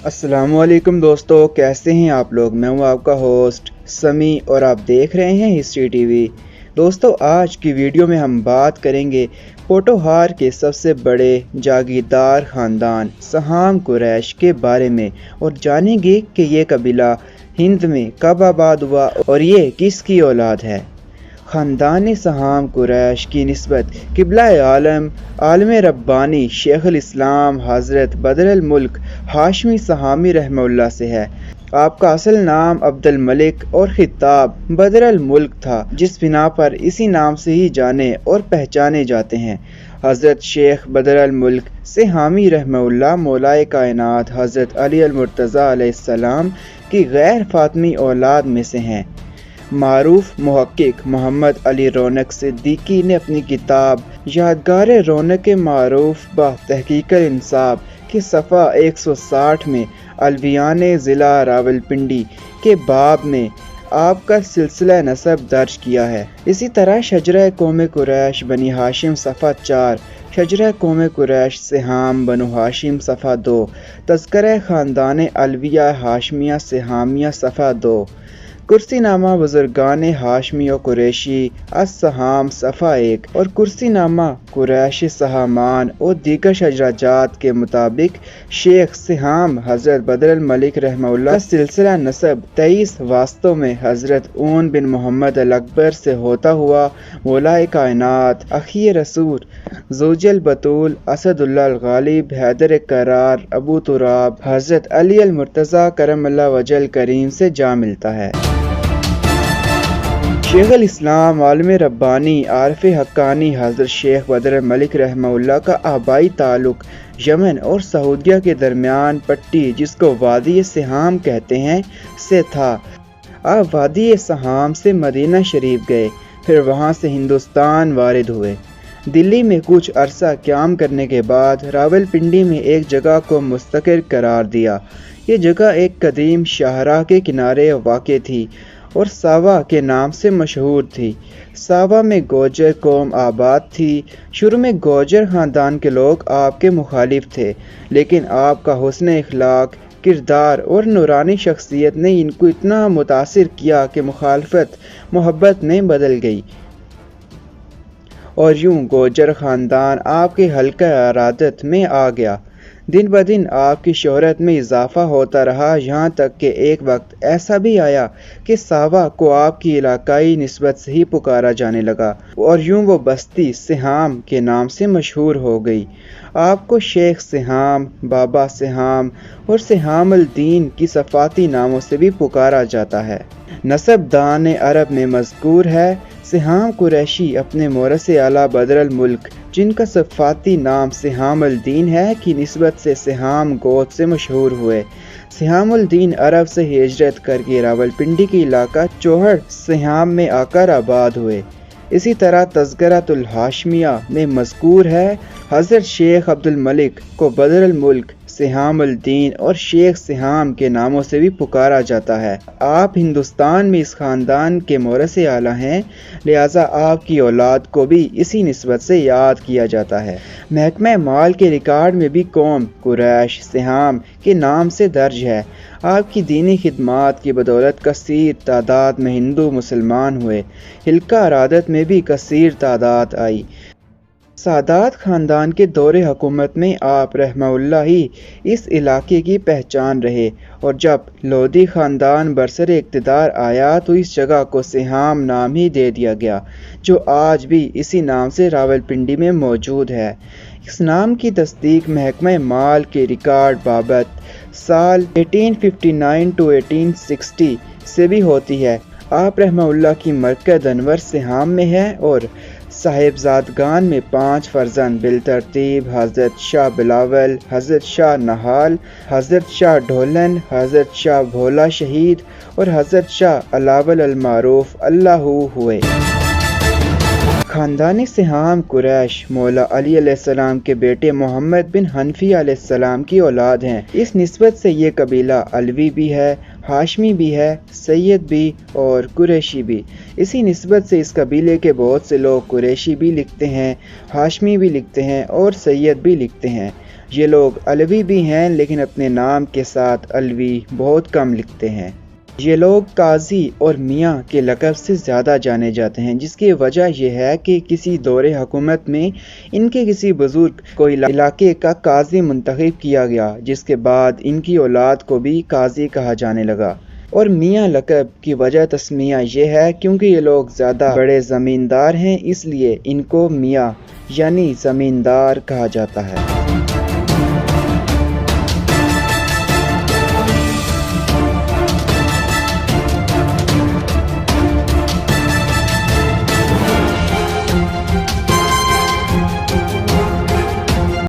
अस्सलाम वालेकुम दोस्तों, कैसे हैं आप लोग। मैं हूं आपका होस्ट समी और आप देख रहे हैं हिस्ट्री टीवी। दोस्तों, आज की वीडियो में हम बात करेंगे पोठोहार के सबसे बड़े जागीरदार ख़ानदान सहाम कुरैश के बारे में और जानेंगे कि ये कबीला हिंद में कब आबाद हुआ और ये किसकी औलाद है। ख़ानदान सहाम कुरैश की निस्बत क़िबला आलम आलम रब्बानी शेखुल इस्लाम हज़रत बदरुल मुल्क हाशमी सहामी रहमहुल्लाह से है। आपका असल नाम अब्दुल मलिक और खिताब बदरुल मुल्क था, जिस बिना पर इसी नाम से ही जाने और पहचाने जाते हैं। हज़रत शेख बदरुल मुल्क सहामी रहमहुल्लाह मौलाए कायनात हज़रत अली अल मुर्तज़ा अलैहिस्सलाम की गैर फातमी औलाद में से हैं। मारूफ मुहक्किक मोहम्मद अली रौनक सिद्दीकी ने अपनी किताब यादगार रौनक मारूफ ब तहकीक इंसाफ के सफ़ा 160 में अलवियान ज़िला रावलपिंडी के बाब में आपका सिलसिला नसब दर्ज किया है। इसी तरह शजरा कौम कुरैश बनी हाशिम सफ़ा 4, शजरा कौम कुरैश सहाम बनु हाशिम सफ़ा 2, तज़किरा ख़ानदान अलविया हाशमिया सहामिया सफ़ा 2, कुर्सीनामा बुजुर्गान हाशमी और कुरैशी अस-सहाम सफ़ा 1 और कुर्सीनामा कुरैश सहामान और दीगर शजराजात के मुताबिक शेख सहाम हज़रत बदरुल मलिक रहमहुल्लाह सिलसिला नसब 23 वास्तों में हज़रत ऊन बिन मोहम्मद अल अकबर से होता हुआ मौलाए कायनात अखी रसूल ज़ोजल बतूल असदुल्लाह अल गालिब हैदर करार अबू तुराब हज़रत अली अल मुर्तज़ा करमल्लाह वजल करीम से जा मिलता है। शेखुल इस्लाम आलम रब्बानी आरिफ हक्कानी हज़रत शेख बदरुल मलिक रहमहुल्लाह का आबाई ताल्लुक यमन और सऊदिया के दरमियान पट्टी, जिसको वादी सहाम कहते हैं, से था। आप वादी सहाम से मदीना शरीफ गए, फिर वहाँ से हिंदुस्तान वारिद हुए। दिल्ली में कुछ अरसा क़याम करने के बाद रावलपिंडी में एक जगह को मुस्तक़िर करार दिया। ये जगह एक कदीम शाहराह के किनारे वाक़ थी और सावा के नाम से मशहूर थी। सावा में गौजर कौम आबाद थी। शुरू में गौजर ख़ानदान के लोग आपके मुखालिफ थे, लेकिन आपका हुस्न इखलाक, किरदार और नूरानी शख्सियत ने इनको इतना मुतासिर किया कि मुखालफत मोहब्बत में बदल गई और यूं गौजर ख़ानदान आपके हल्का अरादत में आ गया। दिन ब दिन आपकी शोहरत में इजाफा होता रहा, यहाँ तक कि एक वक्त ऐसा भी आया कि सावा को आपकी इलाकाई निस्बत से ही पुकारा जाने लगा और यूं वो बस्ती सहाम के नाम से मशहूर हो गई। आपको शेख सहाम, बाबा सहाम और सहाम अल दीन की सफ़ाती नामों से भी पुकारा जाता है। नसब दान अरब में मज़कूर है सहाम कुरैशी अपने मोरस आला बदरुल मुल्क, जिनका सफ़ाती नाम सहाम अल दीन है, की निस्बत से सहाम गोद से मशहूर हुए। सहाम अल दीन अरब से हिजरत करके रावलपिंडी के इलाका चौहड़ सहाम में आकर आबाद हुए। इसी तरह तज़किरातुल हाशमिया में मज़कूर है हज़रत शेख अब्दुल मलिक को बदरुल मुल्क सहाम अल दीन और शेख सहाम के नामों से भी पुकारा जाता है। आप हिंदुस्तान में इस ख़ानदान के मोरस आला हैं, लिहाजा आपकी औलाद को भी इसी निस्बत से याद किया जाता है। महकमा माल के रिकॉर्ड में भी कौम कुरैश सहाम के नाम से दर्ज है। आपकी दीनी खिदमात की बदौलत कसीर तादाद में हिंदू मुसलमान हुए। हिल्का अरादत में भी कसीर तादाद आई। सादात ख़ानदान के दौरे हुकूमत में आप रहमहुल्लाह ही इस इलाके की पहचान रहे और जब लोधी ख़ानदान बरसर इक़्तिदार आया तो इस जगह को सहाम नाम ही दे दिया गया, जो आज भी इसी नाम से रावलपिंडी में मौजूद है। इस नाम की तस्दीक महकमा माल के रिकॉर्ड बाबत साल 1859 to 1860 से भी होती है। आप रहमहुल्लाह की मरकज़ अनवर सहाम में है और साहिबजादगान में 5 फर्जंद बिलतरतीब हज़रत शाह बिलावल, हज़रत शाह नहाल, हज़रत शाह ढोलन, हज़रत शाह भोला शहीद और हज़रत शाह अलावल अल मारूफ अल्लाहू हुए। ख़ानदान सहाम कुरैश मौला अली अलैहिस्सलाम के बेटे मोहम्मद बिन हनफी अलैहिस्सलाम की औलाद हैं। इस निस्बत से ये कबीला अलवी भी है, हाशमी भी है, सैयद भी और कुरैशी भी। इसी निस्बत से इस कबीले के बहुत से लोग कुरैशी भी लिखते हैं, हाशमी भी लिखते हैं और सैयद भी लिखते हैं। یہ لوگ علوی بھی ہیں لیکن اپنے نام کے ساتھ علوی بہت کم لکھتے ہیں۔ یہ لوگ قاضی اور میاں کے لقب سے زیادہ جانے جاتے ہیں، جس کی وجہ یہ ہے کہ کسی دور حکومت میں ان کے کسی بزرگ کو علاقے کا قاضی منتخب کیا گیا، جس کے بعد ان کی اولاد کو بھی قاضی کہا جانے لگا۔ اور میاں لقب کی وجہ تسمیہ یہ ہے کیونکہ یہ لوگ زیادہ بڑے زمیندار ہیں، اس لیے ان کو میاں یعنی زمیندار کہا جاتا ہے۔